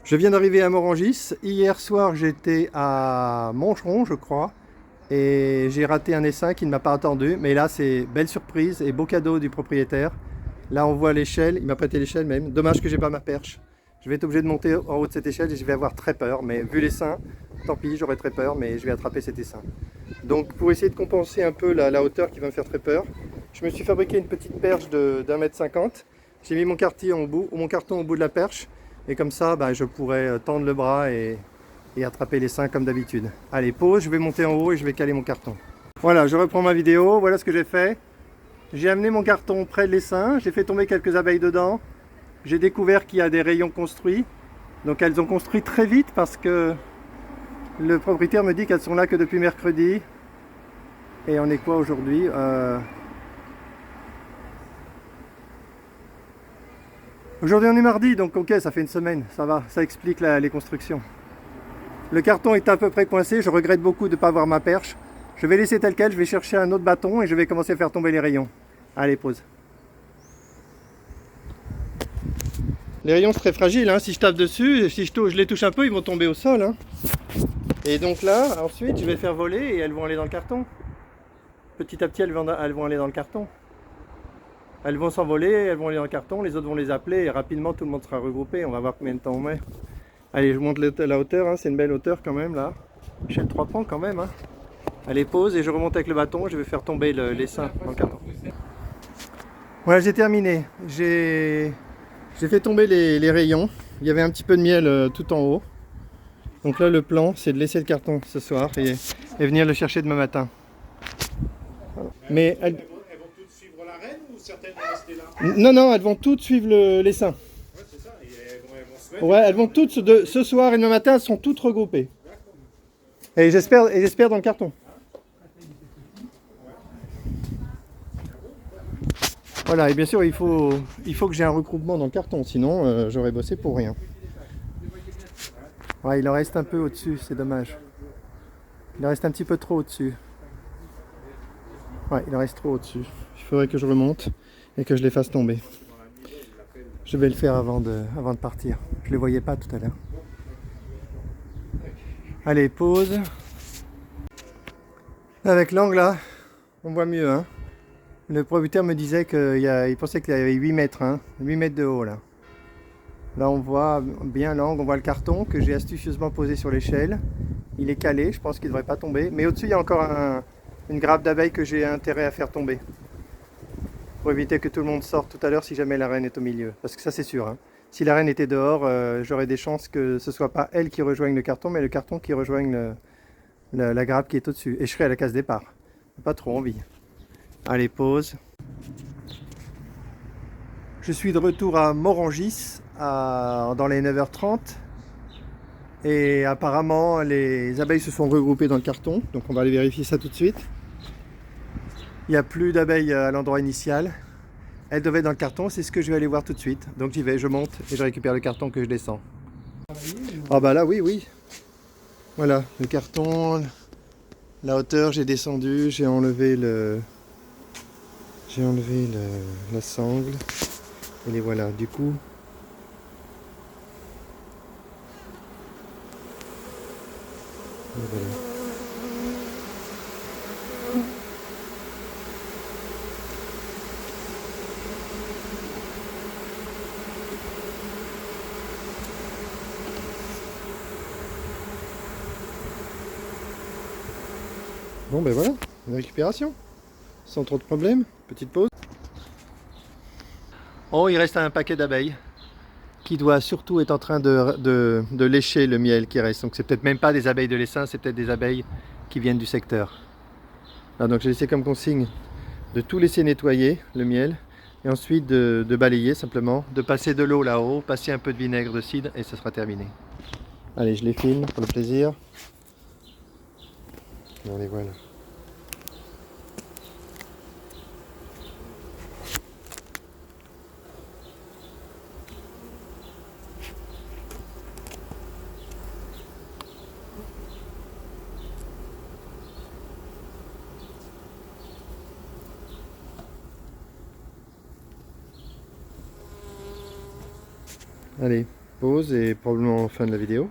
Je viens d'arriver à Morangis. Hier soir, j'étais à Moncheron, je crois, et j'ai raté un essaim qui ne m'a pas attendu. Mais là, c'est belle surprise et beau cadeau du propriétaire. Là, on voit l'échelle. Il m'a prêté l'échelle même. Dommage que j'ai pas ma perche. Je vais être obligé de monter en haut de cette échelle et je vais avoir très peur. Mais vu l'essaim, tant pis, j'aurai très peur, mais je vais attraper cet essaim. Donc, pour essayer de compenser un peu la hauteur qui va me faire très peur, je me suis fabriqué une petite perche d'1,50 m. J'ai mis mon carton au bout de la perche. Et comme ça, je pourrais tendre le bras et attraper l'essaim comme d'habitude. Allez, pause, je vais monter en haut et je vais caler mon carton. Voilà, je reprends ma vidéo. Voilà ce que j'ai fait. J'ai amené mon carton près de l'essaim. J'ai fait tomber quelques abeilles dedans. J'ai découvert qu'il y a des rayons construits. Donc elles ont construit très vite parce que le propriétaire me dit qu'elles sont là que depuis mercredi. Et on est quoi aujourd'hui? Aujourd'hui on est mardi, donc ok, ça fait une semaine, ça va, ça explique les constructions. Le carton est à peu près coincé, je regrette beaucoup de ne pas avoir ma perche. Je vais laisser tel quel, je vais chercher un autre bâton et je vais commencer à faire tomber les rayons. Allez, pause. Les rayons c'est très fragile, hein. Si je tape dessus, si je les touche un peu, ils vont tomber au sol. Hein. Et donc là, ensuite, je vais faire voler et elles vont aller dans le carton. Petit à petit, elles vont aller dans le carton. Elles vont s'envoler, elles vont aller dans le carton, les autres vont les appeler et rapidement tout le monde sera regroupé. On va voir combien de temps on met. Allez, je monte la hauteur, hein. C'est une belle hauteur quand même là. Échelle 3 pans quand même. Hein. Allez, pause et je remonte avec le bâton, je vais faire tomber l'essaim dans le carton. Voilà, j'ai terminé. J'ai fait tomber les rayons. Il y avait un petit peu de miel tout en haut. Donc là, le plan, c'est de laisser le carton ce soir et venir le chercher demain matin. Mais elles vont toutes suivre la reine ou certaines vont rester là? Non, elles vont toutes suivre l'essaim. Ouais, c'est ça. Et elles vont se mettre. Ouais, elles vont toutes, ce soir et demain matin, elles sont toutes regroupées. Et j'espère dans le carton. Voilà, et bien sûr, il faut que j'ai un regroupement dans le carton, sinon j'aurais bossé pour rien. Ouais, il en reste un peu au-dessus, c'est dommage. Il en reste un petit peu trop au-dessus. Ouais, il en reste trop au-dessus. Il faudrait que je remonte et que je les fasse tomber. Je vais le faire avant de partir. Je ne les voyais pas tout à l'heure. Allez, pause. Avec l'angle là, on voit mieux. Hein. Le propriétaire me disait qu'il pensait qu'il y avait 8 mètres. Hein, 8 mètres de haut là. Là on voit bien l'angle, on voit le carton que j'ai astucieusement posé sur l'échelle. Il est calé, je pense qu'il ne devrait pas tomber. Mais au-dessus il y a encore une grappe d'abeilles que j'ai intérêt à faire tomber. Pour éviter que tout le monde sorte tout à l'heure si jamais la reine est au milieu. Parce que ça c'est sûr. Hein. Si la reine était dehors, j'aurais des chances que ce ne soit pas elle qui rejoigne le carton, mais le carton qui rejoigne la grappe qui est au-dessus. Et je serai à la case départ. Pas trop envie. Allez, pause. Je suis de retour à Morangis dans les 9h30. Et apparemment, les abeilles se sont regroupées dans le carton. Donc on va aller vérifier ça tout de suite. Il n'y a plus d'abeilles à l'endroit initial. Elles devaient être dans le carton, c'est ce que je vais aller voir tout de suite. Donc j'y vais, je monte et je récupère le carton que je descends. Ah bah là, oui. Voilà, le carton, la hauteur, j'ai descendu, j'ai enlevé la sangle. Et les voilà, du coup. Et voilà. Bon ben voilà, une récupération, sans trop de problèmes, petite pause. Oh, il reste un paquet d'abeilles qui doit surtout être en train de lécher le miel qui reste. Donc c'est peut-être même pas des abeilles de l'essaim, c'est peut-être des abeilles qui viennent du secteur. Alors, donc j'ai laissé comme consigne de tout laisser nettoyer le miel et ensuite de balayer simplement, de passer de l'eau là-haut, passer un peu de vinaigre de cidre et ce sera terminé. Allez, je les filme pour le plaisir. Et on les voilà. Allez, pause et probablement fin de la vidéo.